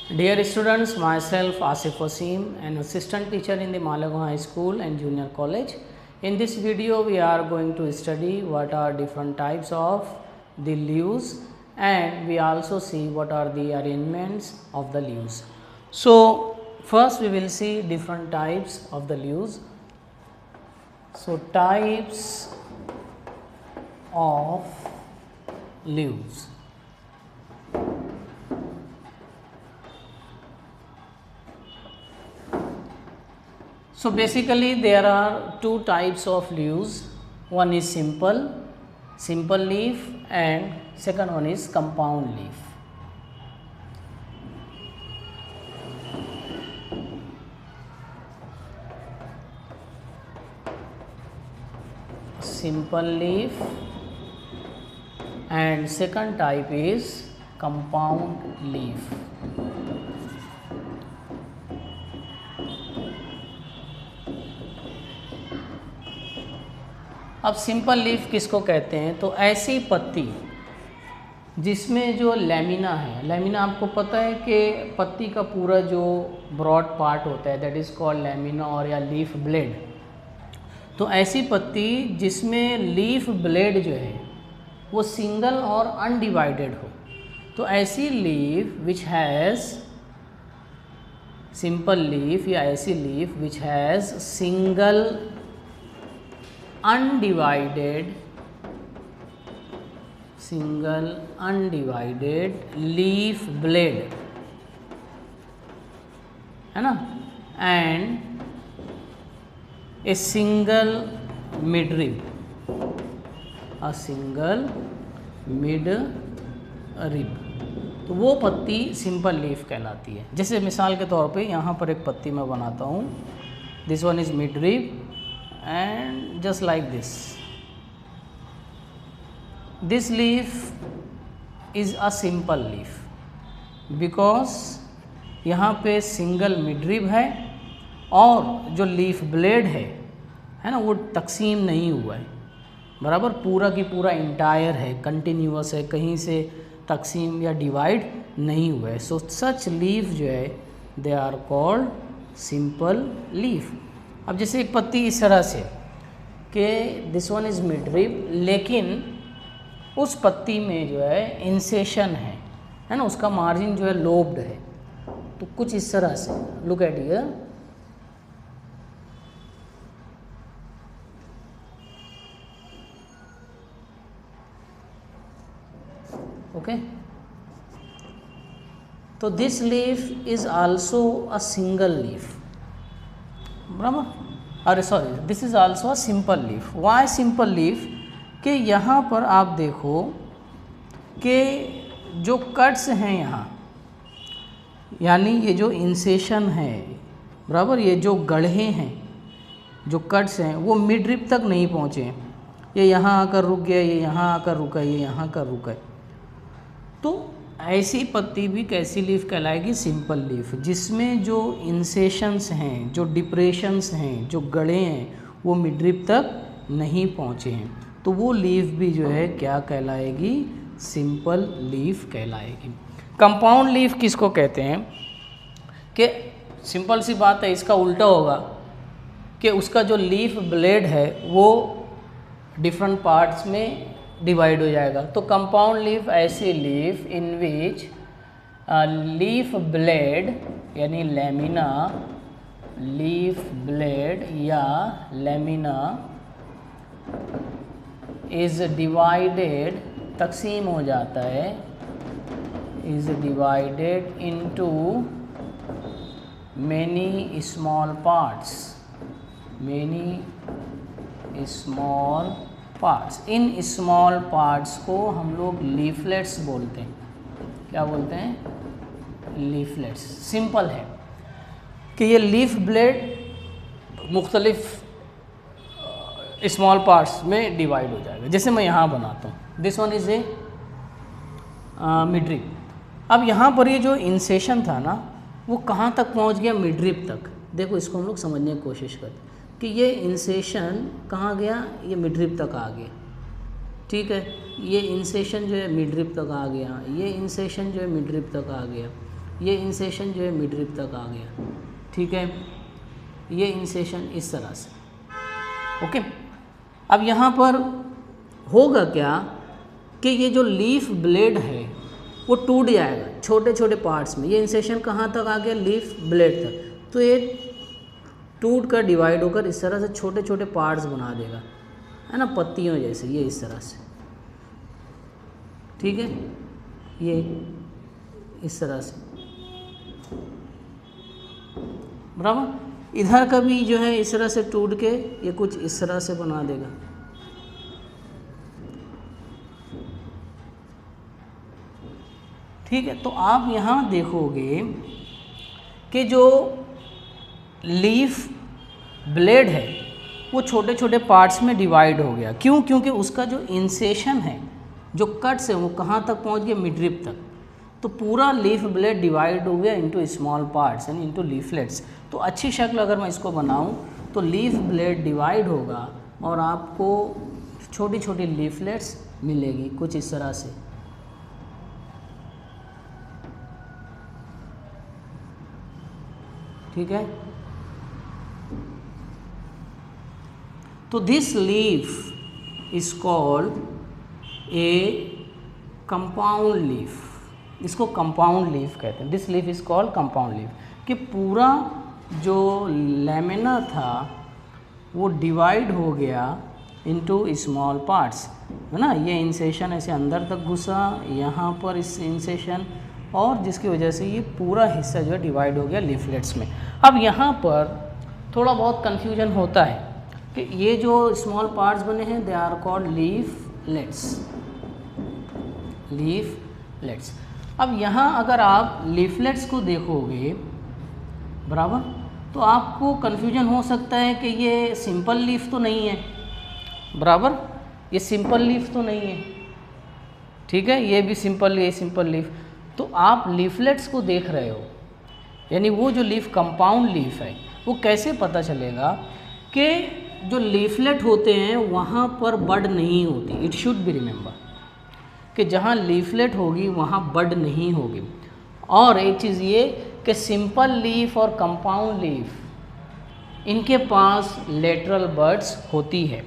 Dear students, myself Asif Wasim, an assistant teacher in the Malago High School and Junior College. In this video, we are going to study what are different types of the leaves, and we also see what are the arrangements of the leaves. So, first we will see different types of the leaves. So, types of leaves. So, basically there are two types of leaves. One is simple leaf, and second one is compound leaf. Simple leaf, and second type is compound leaf. अब simple leaf किसको कहते हैं? तो ऐसी पत्ती जिसमें जो lamina है, लैमिना आपको पता है कि पत्ती का पूरा जो ब्रॉड पार्ट होता है दैट इज़ कॉल्ड लैमिना और या लीफ ब्लेड। तो ऐसी पत्ती जिसमें लीफ ब्लेड जो है वो सिंगल और अनडिवाइडेड हो, तो ऐसी leaf which has simple leaf या ऐसी leaf which has single undivided leaf blade है ना, एंड ए सिंगल मिडरिब, तो वो पत्ती सिंपल लीफ कहलाती है। जैसे मिसाल के तौर पे यहाँ पर एक पत्ती मैं बनाता हूँ, this one is midrib and just like this leaf is a simple leaf because यहाँ पे सिंगल मिडरिब है और जो लीफ ब्लेड है ना वो तकसीम नहीं हुआ है, बराबर पूरा की पूरा इंटायर है, कंटिन्यूअस है, कहीं से तकसीम या डिवाइड नहीं हुआ है। सो सच लीफ जो है they are called simple leaf. अब जैसे एक पत्ती इस तरह से कि दिस वन इज़ मिडरिब, लेकिन उस पत्ती में जो है इंसेशन है ना, उसका मार्जिन जो है लोब्ड है, तो कुछ इस तरह से लुक एट हियर, ओके। तो this leaf is also a single leaf, बराबर, अरे sorry, this is also a simple leaf. Why simple leaf? कि यहाँ पर आप देखो कि जो कट्स हैं यहाँ, यानी ये जो इंसेशन है, बराबर, ये जो गढ़े हैं, जो कट्स हैं वो मिडरिब तक नहीं पहुँचे, ये यहाँ आकर रुक गया, ये यहाँ आकर रुका, ये यहाँ आकर रुका। तो ऐसी पत्ती भी कैसी लीफ कहलाएगी? सिंपल लीफ, जिसमें जो इंसेशंस हैं, जो डिप्रेशंस हैं, जो गड़े हैं वो मिडरिब तक नहीं पहुँचे हैं, तो वो लीफ भी जो है क्या कहलाएगी? सिंपल लीफ कहलाएगी। कंपाउंड लीफ किसको कहते हैं? कि सिंपल सी बात है, इसका उल्टा होगा कि उसका जो लीफ ब्लेड है वो डिफरेंट पार्ट्स में डिवाइड हो जाएगा। तो कंपाउंड लीफ ऐसी लीफ इन विच लीफ ब्लेड यानी लैमिना, लीफ ब्लेड या लैमिना इज डिवाइडेड, तकसीम हो जाता है, is divided into many small parts, many small parts. In small parts को हम लोग लीफलेट्स बोलते हैं। क्या बोलते हैं? लीफलेट्स। सिंपल है कि ये लीफ ब्लेड मुख्तलिफ स्मॉल पार्ट्स में डिवाइड हो जाएगा। जैसे मैं यहाँ बनाता हूँ, this one is a midrib. अब यहाँ पर ये जो इंसेशन था ना वो कहाँ तक पहुँच गया? मिडरिब तक। देखो इसको हम लोग समझने की कोशिश करते कि ये इंसेशन कहाँ गया? ये मिडरिब तक आ गया, ठीक है। ये इंसेशन जो है मिडरिब तक आ गया, ये इंसेशन जो है मिडरिब तक आ गया। ये इंसेशन जो है मिडरिप तक आ गया, ठीक है, ये इंसेशन इस तरह से, ओके। अब यहाँ पर होगा क्या कि ये जो लीफ ब्लेड है वो टूट जाएगा छोटे छोटे पार्ट्स में। ये इंसेशन कहाँ तक आ गया, लीफ ब्लेड तक, तो ये टूट कर डिवाइड होकर इस तरह से छोटे छोटे पार्ट्स बना देगा, है ना, पत्तियों जैसे, ये इस तरह से, ठीक है, ये इस तरह से, बराबर। इधर का भी जो है इस तरह से टूट के ये कुछ इस तरह से बना देगा, ठीक है। तो आप यहाँ देखोगे कि जो लीफ ब्लेड है वो छोटे छोटे पार्ट्स में डिवाइड हो गया। क्यों? क्योंकि उसका जो इंसेशन है, जो कट्स है, वो कहाँ तक पहुँच गया, मिडरिप तक। तो पूरा लीफ ब्लेड डिवाइड हो गया इनटू स्मॉल पार्ट्स यानी इनटू लीफलेट्स। तो अच्छी शक्ल अगर मैं इसको बनाऊं तो लीफ ब्लेड डिवाइड होगा और आपको छोटी छोटी लीफलेट्स मिलेगी कुछ इस तरह से, ठीक है। तो this leaf is called a compound leaf, इसको कंपाउंड लीफ कहते हैं। This leaf is called compound leaf, कि पूरा जो लैमिना था वो डिवाइड हो गया इनटू स्मॉल पार्ट्स, है ना। ये इंसेशन ऐसे अंदर तक घुसा, यहाँ पर इस इंसेशन, और जिसकी वजह से ये पूरा हिस्सा जो है डिवाइड हो गया लीफलेट्स में। अब यहाँ पर थोड़ा बहुत कन्फ्यूजन होता है कि ये जो स्मॉल पार्ट्स बने हैं they are called leaflets, leaflets. अब यहाँ अगर आप लीफलेट्स को देखोगे, बराबर, तो आपको कन्फ्यूजन हो सकता है कि ये सिंपल लीफ तो नहीं है, बराबर, ये सिंपल लीफ तो नहीं है, ठीक है, ये भी सिंपल, ये सिंपल लीफ। तो आप लीफलेट्स को देख रहे हो, यानी वो जो लीफ कंपाउंड लीफ है, वो कैसे पता चलेगा कि जो लीफलेट होते हैं वहाँ पर बड नहीं होती। इट शुड बी रिमेंबर कि जहाँ लीफलेट होगी वहाँ बड नहीं होगी। और एक चीज़ ये कि सिंपल लीफ और कंपाउंड लीफ इनके पास लेटरल बड्स होती है,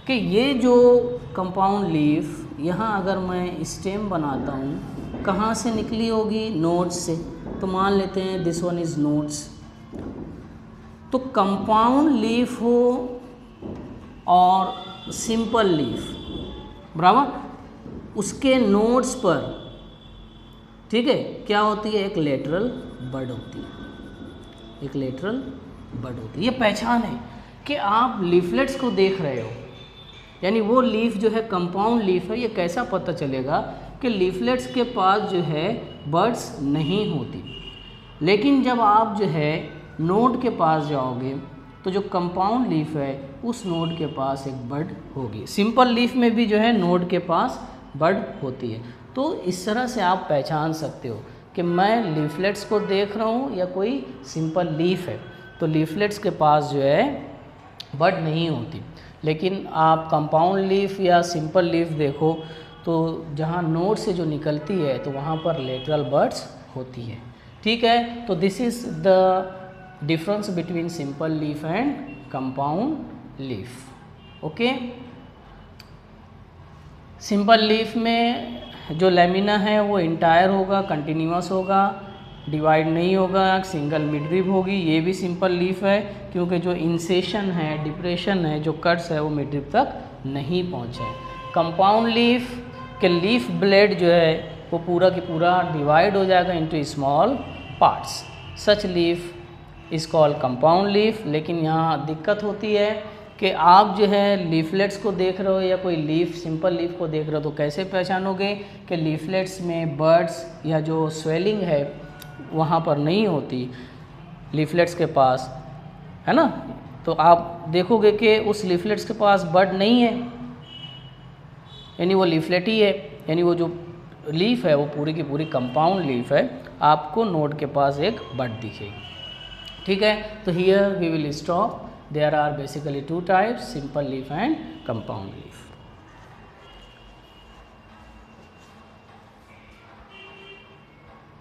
कि ये जो कंपाउंड लीफ यहाँ अगर मैं स्टेम बनाता हूँ, कहाँ से निकली होगी, नोड्स से। तो मान लेते हैं दिस वन इज़ नोड्स। तो कंपाउंड लीफ हो और सिंपल लीफ, बराबर, उसके नोड्स पर, ठीक है, क्या होती है, एक लेटरल बड होती है, एक लेटरल बड होती है। ये पहचान है कि आप लीफलेट्स को देख रहे हो, यानी वो लीफ जो है कंपाउंड लीफ है। ये कैसा पता चलेगा कि लीफलेट्स के पास जो है बड्स नहीं होती, लेकिन जब आप जो है नोड के पास जाओगे तो जो कंपाउंड लीफ है उस नोड के पास एक बड होगी। सिंपल लीफ में भी जो है नोड के पास बड होती है। तो इस तरह से आप पहचान सकते हो कि मैं लीफलेट्स को देख रहा हूँ या कोई सिंपल लीफ है। तो लीफलेट्स के पास जो है बड नहीं होती, लेकिन आप कंपाउंड लीफ या सिंपल लीफ देखो तो जहाँ नोड से जो निकलती है तो वहाँ पर लेटरल बड्स होती है, ठीक है। तो this is the difference between simple leaf and compound leaf, okay. Simple leaf में जो लेमिना है वो इंटायर होगा, कंटिन्यूअस होगा, डिवाइड नहीं होगा, सिंगल मिडरिप होगी। ये भी सिंपल लीफ है क्योंकि जो इंसेशन है, डिप्रेशन है, जो कट्स है वो मिडरिप तक नहीं पहुँचे। कंपाउंड लीफ के लीफ ब्लेड जो है वो पूरा की पूरा डिवाइड हो जाएगा into small parts. Such leaf is called compound leaf. लेकिन यहाँ दिक्कत होती है कि आप जो है लीफलेट्स को देख रहे हो या कोई लीफ, सिंपल लीफ को देख रहे हो, तो कैसे पहचानोगे कि लीफलेट्स में बर्ड्स या जो स्वेलिंग है वहाँ पर नहीं होती लीफलेट्स के पास, है ना। तो आप देखोगे कि उस लीफलेट्स के पास बर्ड नहीं है, यानी वो लीफलेट ही है, यानी वो जो लीफ है वो पूरी की पूरी कंपाउंड लीफ है। आपको नोड के पास एक बर्ड दिखेगी, ठीक है। तो here we will stop. There are basically two types, simple leaf and compound leaf.